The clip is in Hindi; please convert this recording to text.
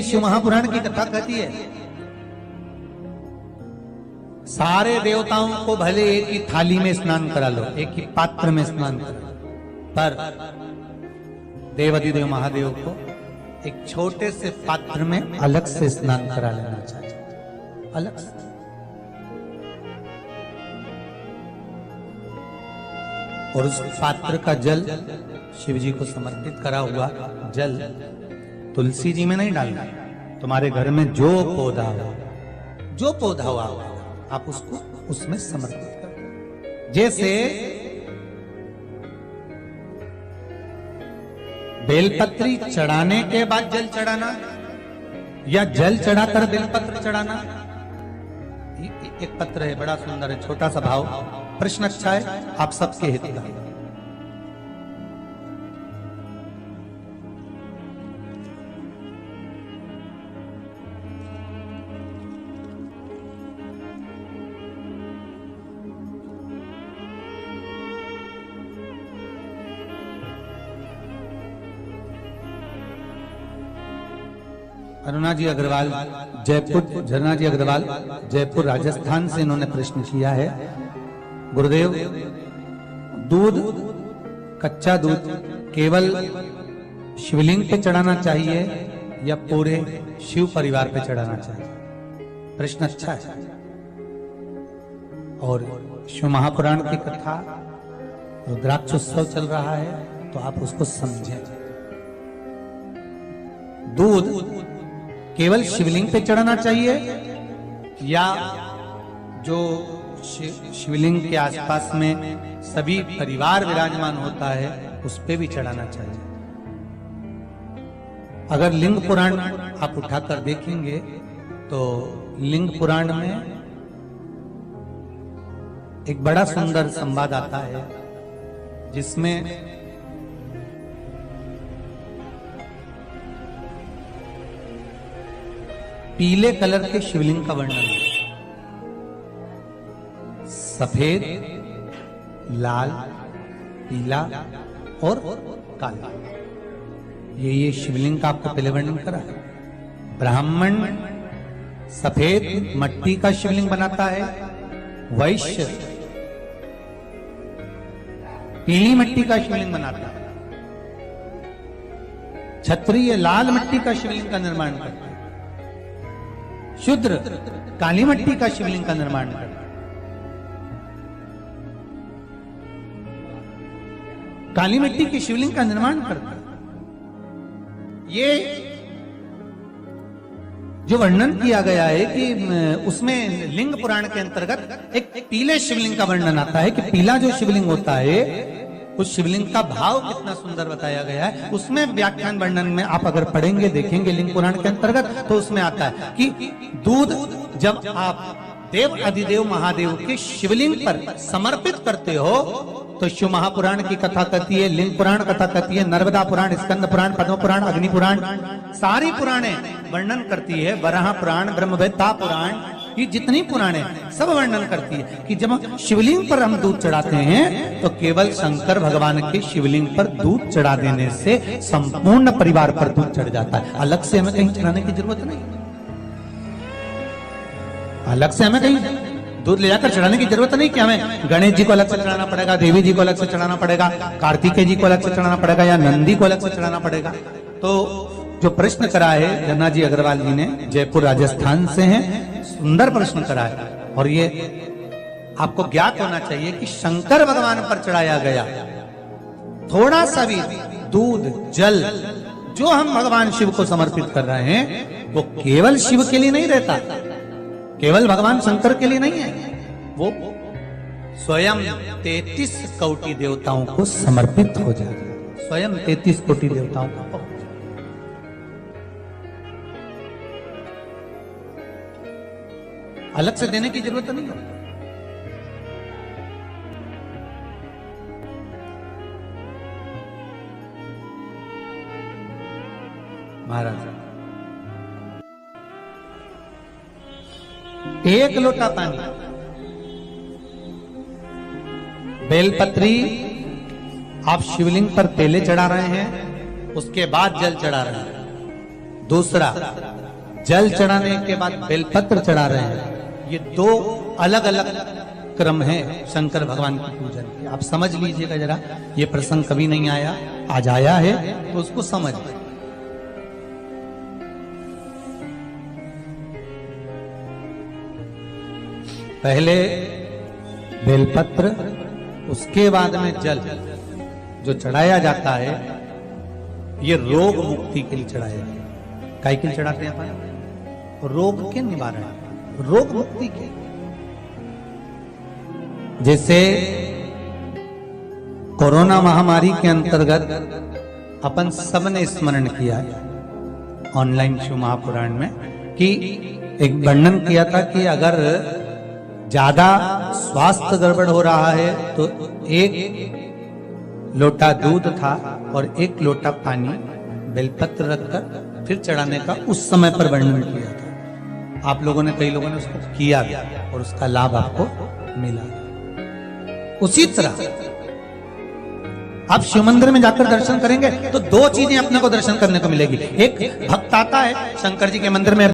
शिव महापुराण की कथा कहती है, सारे देवताओं को भले एक ही थाली में स्नान करा लो, एक ही पात्र में स्नान करा लो, पर देवाधिदेव महादेव को एक छोटे से पात्र में अलग से स्नान करा लेना चाहिए, अलग से। और उस पात्र का जल शिव जी को समर्पित करा हुआ जल तुलसी जी में नहीं डालना। तुम्हारे घर में जो पौधा हुआ आप उसको उसमें समर्पित करो। जैसे बेलपत्री चढ़ाने के बाद जल चढ़ाना या जल चढ़ाकर बेलपत्र चढ़ाना। एक पत्र है, बड़ा सुंदर है, छोटा सा भाव, प्रश्न अच्छा है, आप सबके हित का। अरुणा जी अग्रवाल जयपुर, झरना जी अग्रवाल जयपुर राजस्थान से इन्होंने प्रश्न किया है, गुरुदेव दूध, कच्चा दूध केवल शिवलिंग पे चढ़ाना चाहिए या पूरे शिव परिवार पे चढ़ाना चाहिए? प्रश्न अच्छा है। और शिव महापुराण की कथा रुद्राक्ष उत्सव चल रहा है तो आप उसको समझें। दूध केवल शिवलिंग पे चढ़ाना चाहिए या जो शिवलिंग के आसपास में सभी परिवार विराजमान होता है उस पे भी चढ़ाना चाहिए? अगर लिंग पुराण आप उठाकर देखेंगे तो लिंग पुराण में एक बड़ा सुंदर संवाद आता है जिसमें पीले कलर के शिवलिंग का वर्णन है। सफेद, लाल, पीला और काला, ये शिवलिंग का आपको पहले वर्णन करा है। ब्राह्मण सफेद मट्टी का शिवलिंग बनाता है, वैश्य पीली मट्टी का शिवलिंग बनाता है, क्षत्रिय लाल मट्टी का शिवलिंग का निर्माण करता है, शूद्र काली मट्टी का शिवलिंग का निर्माण करता है। काली मिट्टी की शिवलिंग का निर्माण करता है। ये जो वर्णन किया गया है कि उसमें लिंग पुराण के अंतर्गत एक पीले शिवलिंग का वर्णन आता है कि पीला जो शिवलिंग होता है उस शिवलिंग का भाव कितना सुंदर बताया गया है। उसमें व्याख्यान वर्णन में आप अगर पढ़ेंगे देखेंगे लिंग पुराण के अंतर्गत तो उसमें आता है कि दूध जब आप देव अधिदेव महादेव के शिवलिंग पर समर्पित करते हो तो शिव महापुराण की कथा कहती है, लिंग पुराण कथा कहती है, नर्मदा पुराण, स्कंद पुराण, पद्म पुराण, अग्नि पुराण, सारी पुराणे वर्णन करती है, वराह पुराण, ब्रह्मवेत्ता पुराण, ये जितनी पुराणे सब वर्णन करती है कि जब शिवलिंग पर हम दूध चढ़ाते हैं तो केवल शंकर भगवान के शिवलिंग पर दूध चढ़ा देने से संपूर्ण परिवार पर दूध चढ़ जाता है। अलग से हमें कहीं चढ़ाने की जरूरत नहीं, अलग से हमें कहीं दूध ले जाकर चढ़ाने की जरूरत नहीं कि हमें गणेश जी को अलग से चढ़ाना पड़ेगा, देवी जी को अलग से चढ़ाना पड़ेगा, कार्तिकेय जी को अलग से चढ़ाना पड़ेगा या नंदी को अलग से चढ़ाना पड़ेगा। तो जो प्रश्न करा है झरना जी अग्रवाल जी ने, जयपुर राजस्थान से हैं, सुंदर प्रश्न करा है। और ये आपको ज्ञात होना चाहिए कि शंकर भगवान पर चढ़ाया गया थोड़ा सा भी दूध जल जो हम भगवान शिव को समर्पित कर रहे हैं वो केवल शिव के लिए नहीं रहता, केवल भगवान शंकर के लिए नहीं है, वो स्वयं 33 कोटि देवताओं को समर्पित हो जाएगा, स्वयं 33 कोटि देवताओं को। अलग से देने की जरूरत नहीं है। महाराज एक लोटा पानी, बेलपत्री आप शिवलिंग पर पहले चढ़ा रहे हैं, उसके बाद जल चढ़ा रहे हैं। दूसरा, जल चढ़ाने के बाद बेलपत्र चढ़ा रहे हैं, ये दो अलग अलग क्रम है शंकर भगवान की पूजन के। आप समझ लीजिएगा जरा, ये प्रसंग कभी नहीं आया, आज आया है तो उसको समझ। पहले बेलपत्र, उसके बाद में जल जो चढ़ाया जाता है, ये रोग मुक्ति के लिए चढ़ाया जाता है। काय के लिए चढ़ाते हैं अपन? रोग के निवारण, रोग मुक्ति के। जैसे कोरोना महामारी के अंतर्गत अपन सबने स्मरण किया ऑनलाइन शिव महापुराण में कि एक वर्णन किया था कि अगर ज्यादा स्वास्थ्य गड़बड़ हो रहा है तो एक लोटा दूध था और एक लोटा पानी बेलपत्र रखकर फिर चढ़ाने का उस समय पर वर्णन किया था। आप लोगों ने, कई लोगों ने उसको किया और उसका लाभ आपको मिला। उसी तरह आप शिव मंदिर में जाकर दर्शन करेंगे तो दो चीजें अपने को दर्शन करने को मिलेगी। एक, भक्त आता है शंकर जी के मंदिर में